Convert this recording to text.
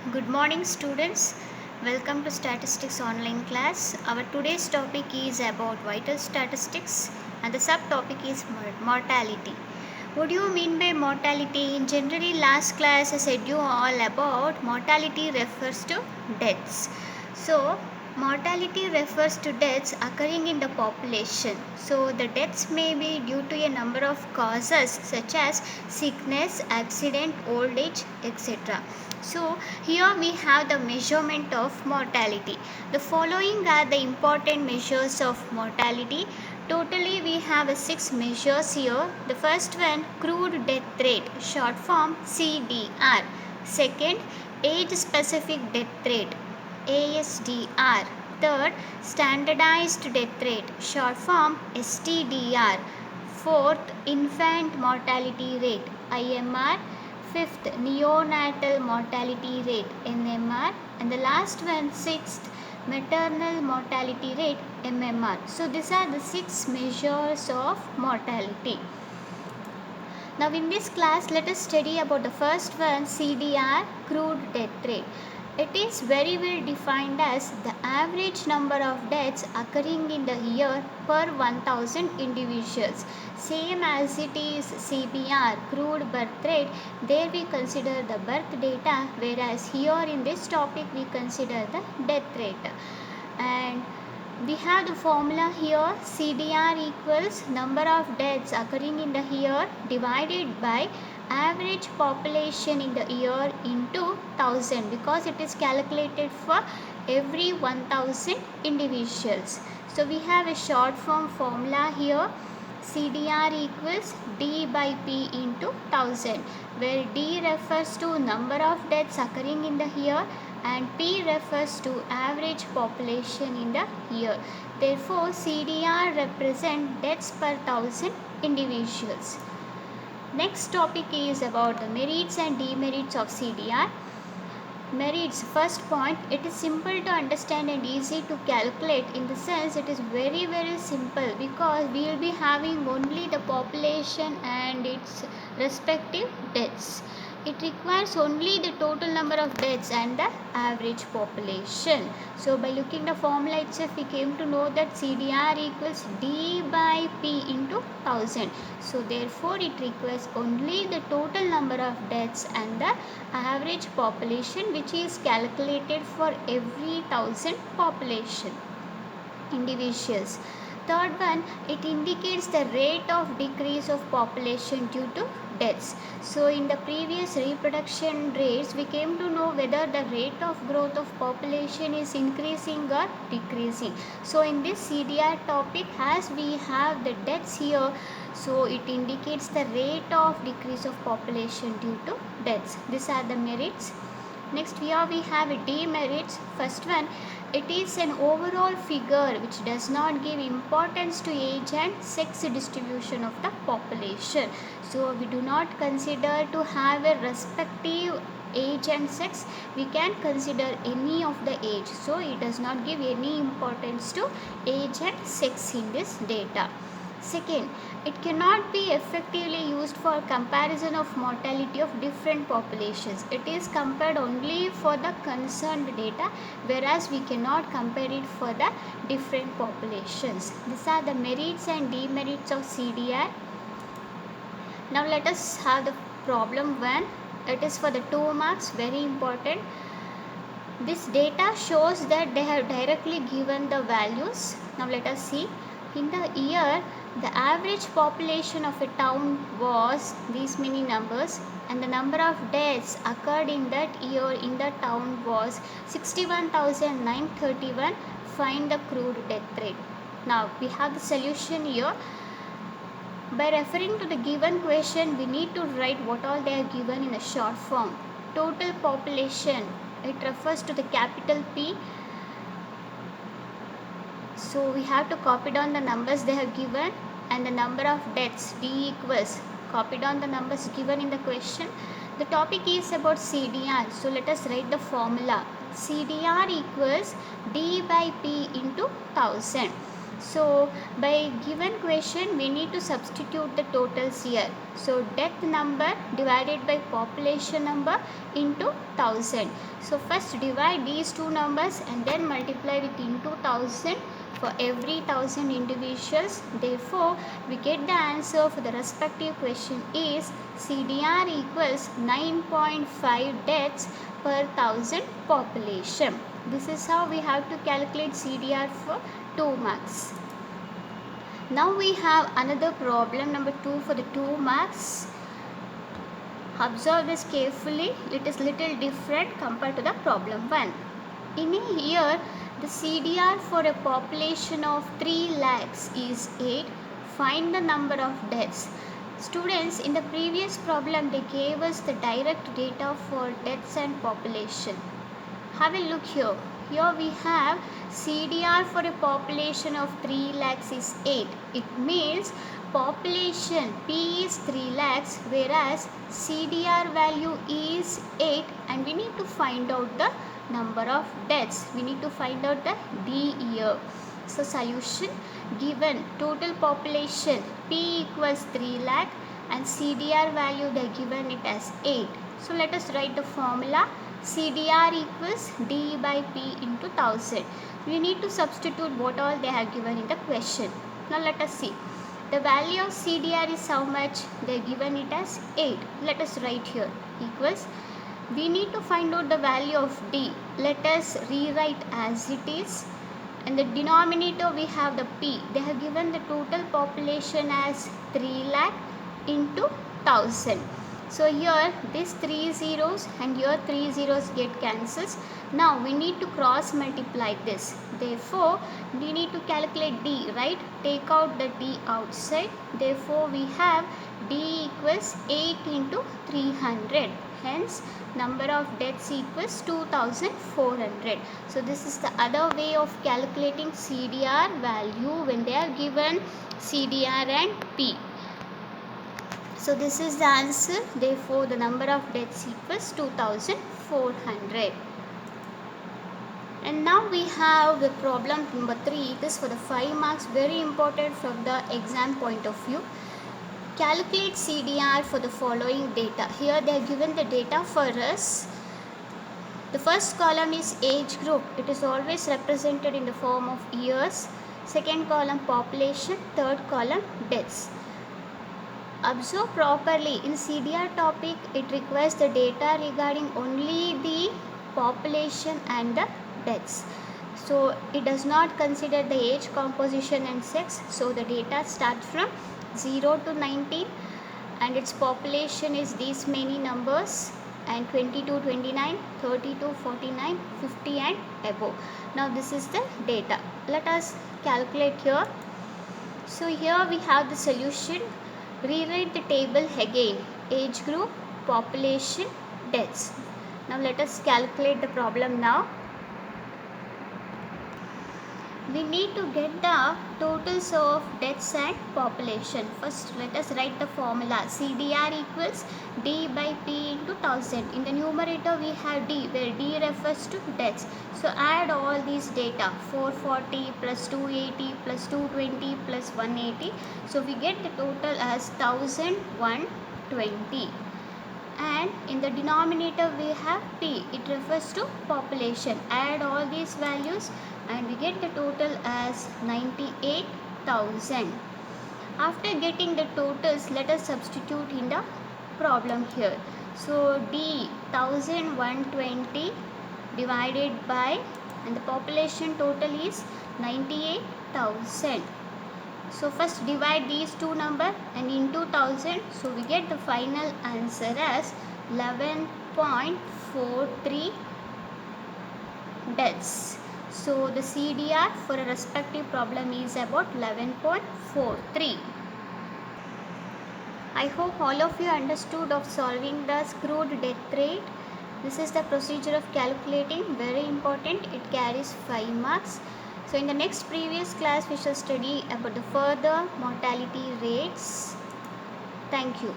Good morning, students. Welcome to Statistics Online class. Our today's topic is about vital statistics and the subtopic is mortality. What do you mean by mortality? In generally, last class I said you all about mortality refers to deaths. So, mortality refers to deaths occurring in the population. So, the deaths may be due to a number of causes such as sickness, accident, old age, etc. So, here we have the measurement of mortality. The following are the important measures of mortality. Totally, we have 6 measures here. The first one, crude death rate, short form CDR. Second, age specific death rate, ASDR. Third, standardized death rate, short form STDR. Fourth, infant mortality rate, IMR. Fifth, neonatal mortality rate, NMR. And the last one, sixth, maternal mortality rate, MMR. So these are the 6 measures of mortality. Now in this class, let us study about the first one, CDR, crude death rate. It is very well defined as the average number of deaths occurring in the year per 1000 individuals. Same as it is CBR, crude birth rate, there we consider the birth data, whereas here in this topic we consider the death rate. And we have the formula here, CDR equals number of deaths occurring in the year divided by average population in the year into 1000, because it is calculated for every 1000 individuals. So we have a short form formula here, CDR equals D by P into 1000, where D refers to number of deaths occurring in the year and P refers to average population in the year. Therefore, CDR represents deaths per 1000 individuals. Next topic is about the merits and demerits of CDR. Merits, first point, it is simple to understand and easy to calculate. In the sense, it is very simple because we will be having only the population and its respective deaths. It requires only the total number of deaths and the average population. So by looking the formula itself, we came to know that CDR equals D by P into 1000. So therefore it requires only the total number of deaths and the average population, which is calculated for every 1000 population individuals. Third one, it indicates the rate of decrease of population due to deaths. So in the previous reproduction rates, we came to know whether the rate of growth of population is increasing or decreasing. So in this CDR topic, as we have the deaths here, so it indicates the rate of decrease of population due to deaths. These are the merits. Next, here we have demerits. First one, it is an overall figure which does not give importance to age and sex distribution of the population. So we do not consider to have a respective age and sex. We can consider any of the age. So it does not give any importance to age and sex in this data. Second, it cannot be effectively used for comparison of mortality of different populations. It is compared only for the concerned data, whereas we cannot compare it for the different populations. These are the merits and demerits of CDR. Now let us have the problem 1. It is for the 2 marks, very important. This data shows that they have directly given the values. Now let us see. In the year, the average population of a town was these many numbers, and the number of deaths occurred in that year in the town was 61,931. Find the crude death rate. Now we have the solution here. By referring to the given question, we need to write what all they are given in a short form. Total population, it refers to the capital P. So we have to copy down the numbers they have given, and the number of deaths, D equals, copy down the numbers given in the question. The topic is about CDR. So let us write the formula. CDR equals D by P into 1000. So by given question we need to substitute the totals here. So death number divided by population number into 1000. So first divide these two numbers and then multiply with into 1000 for every 1000 individuals. Therefore we get the answer for the respective question is CDR equals 9.5 deaths per 1000 population. This is how we have to calculate CDR for 2 marks. Now we have another problem number 2 for the 2 marks. Observe this carefully. It is little different compared to the problem 1. In a year, the CDR for a population of 3 lakhs is 8. Find the number of deaths. Students, in the previous problem they gave us the direct data for deaths and population. Have a look here. Here we have CDR for a population of 3 lakhs is 8. It means population P is 3 lakhs whereas CDR value is 8 and we need to find out the number of deaths. We need to find out the D here. So solution, given total population P equals 3 lakh and CDR value they given it as 8. So let us write the formula. CDR equals D by P into 1000. We need to substitute what all they have given in the question. Now let us see. The value of CDR is how much? They are given it as 8. Let us write here equals. We need to find out the value of D. Let us rewrite as it is. In the denominator we have the P. They have given the total population as 3 lakh into 1000. So here this 3 zeros and here 3 zeros get cancels. Now we need to cross multiply this. Therefore we need to calculate D, right? Take out the D outside. Therefore we have D equals 8 into 300. Hence number of deaths equals 2400. So this is the other way of calculating CDR value when they are given CDR and P. So this is the answer. Therefore the number of deaths equals 2400. And now we have the problem number 3. This for the 5 marks, very important from the exam point of view. Calculate CDR for the following data. Here they are given the data for us. The first column is age group. It is always represented in the form of years. Second column population. Third column deaths. Observe properly. In CDR topic, it requires the data regarding only the population and the deaths. So it does not consider the age composition and sex. So the data starts from 0 to 19 and its population is these many numbers and 20 to 29, 30 to 49, 50 and above. Now this is the data. Let us calculate here. So here we have the solution. Rewrite the table again. Age group, population, deaths. Now let us calculate the problem now. We need to get the totals of deaths and population. First let us write the formula. CDR equals D by P into 1000. In the numerator we have D where D refers to deaths. So add all these data. 440 plus 280 plus 220 plus 180. So we get the total as 1120. And in the denominator we have P. It refers to population. Add all these values and we get the total as 98,000. After getting the totals, let us substitute in the problem here. So D 1120 divided by, and the population total is 98,000. So first divide these two numbers and into 1000. So we get the final answer as 11.43 deaths. So the CDR for a respective problem is about 11.43. I hope all of you understood of solving the screwed death rate. This is the procedure of calculating, very important. It carries 5 marks. So in the next previous class we shall study about the further mortality rates. Thank you.